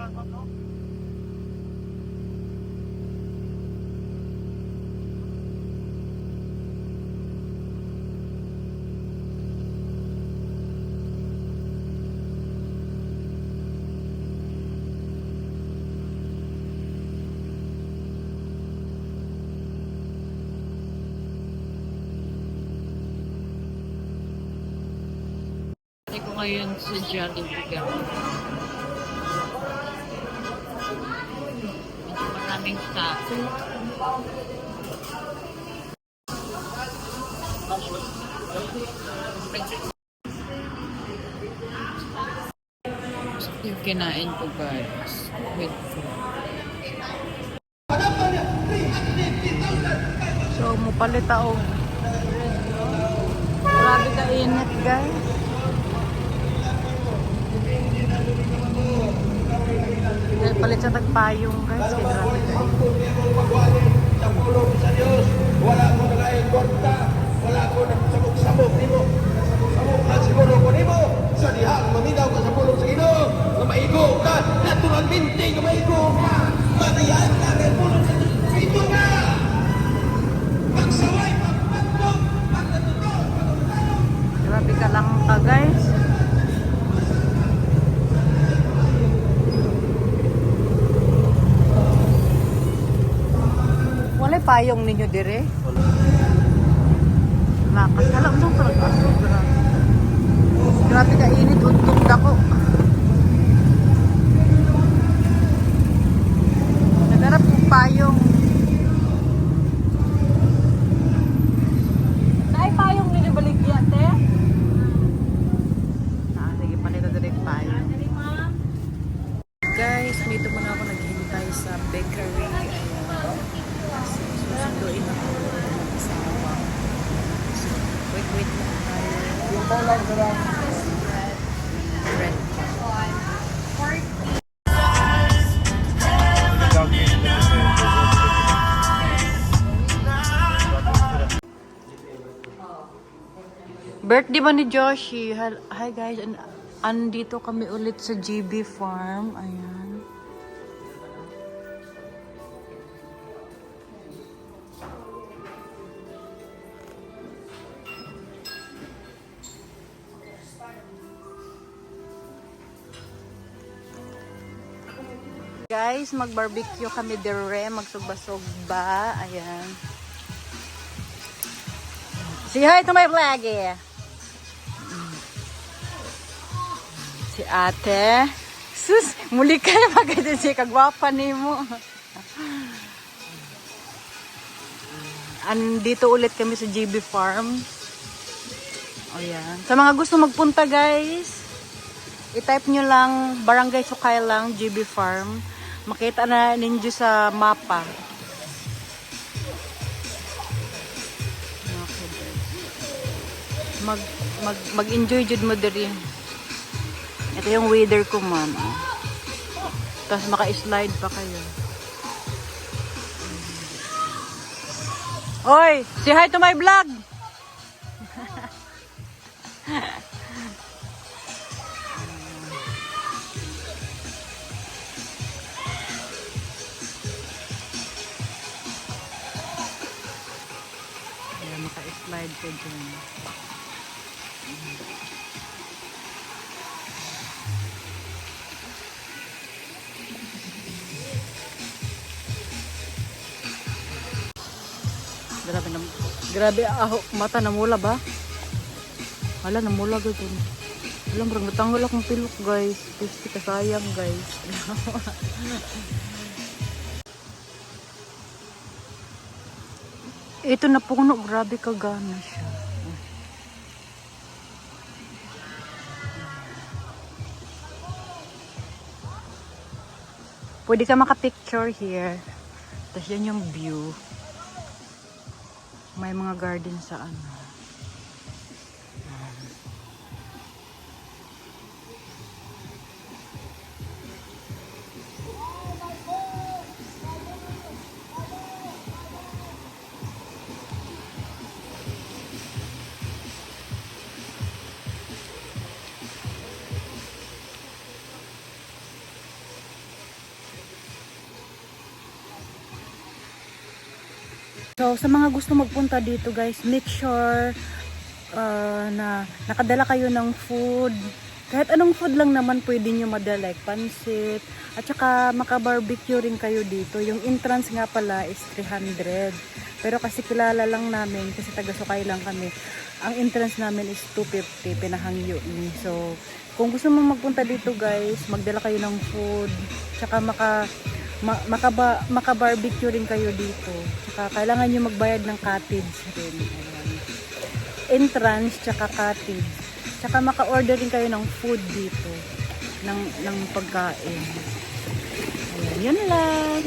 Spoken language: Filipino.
Ko ngayon sa Jollibee ka. Maraming tao. Yung kinain ko guys. With food. So, mupalit ako. Grabe ka init guys. Palit sa tagpayong guys, kaya grabe kayo. Sa pulong sa Diyos, wala ko na laing korta, wala ko na sabog-sabog nimo. Sabog lang siguro ko nimo, sa dihang maminaw ka sa pulong sa Ginoo, na maigo ka, naturalmente na maigo ka, matayan ka ng pulong sa Diyos, maigo ka! Magsaway, magpagpag, magtatutog, magtatutog! Grabe ka lang ka guys. Wala payong ninyo dire? Lakas. Alam mo talaga. Grabe ka init. Untog dako. Nagarap kong payong. Naay payong ninyo baligya, te? Sige, palito direct payong. Guys, dito muna ako naghihintay sa bakery. Ayan. Susunduin ako mag-asawa. So, wait lang tayo. Yung paulang sarang. Bread. Birthday ba ni Joshi? Hi guys, andito kami ulit sa GB Farm. Ayan. Guys, mag-barbecue kami dire, magsugba-sugba. Ayan. Say hi to my vlog eh. Si ate. Sus, muli kayo maganda siya kagwapa ni mo. Andito ulit kami sa GB Farm. Ayan. Sa mga gusto magpunta guys, i-type nyo lang Barangay Sukay lang, GB Farm. Makita na ninyo sa mapa. Okay, guys. Mag-enjoy jud mo diri. Ito yung weather ko, ma'am. Tapos maka-slide pa kayo. Oy, say hi to my vlog. Maka-slide ko dyan. Grabe aho, mata namula ba? Hala, namula gud. Alam, parang natanggal akong pilok guys. Please, kasayang guys. Ito na puno, grabe kagana siya. Pwede ka maka-picture here. Tapos yan yung view. May mga garden sa ano. So, sa mga gusto magpunta dito guys, make sure na nakadala kayo ng food. Kahit anong food lang naman pwede nyo madala, like pansit. At saka maka-barbecue rin kayo dito. Yung entrance nga pala is 300. Pero kasi kilala lang namin, kasi taga-Sukay lang kami. Ang entrance namin is 250, pinahangyo ni. So, kung gusto mo magpunta dito guys, magdala kayo ng food. Tsaka maka-barbecue rin kayo dito. Tsaka kailangan nyo magbayad ng cottage rin. Ayan. Entrance, tsaka cottage. Tsaka maka-order rin kayo ng food dito. Ng pagkain. Ayan, yun lang.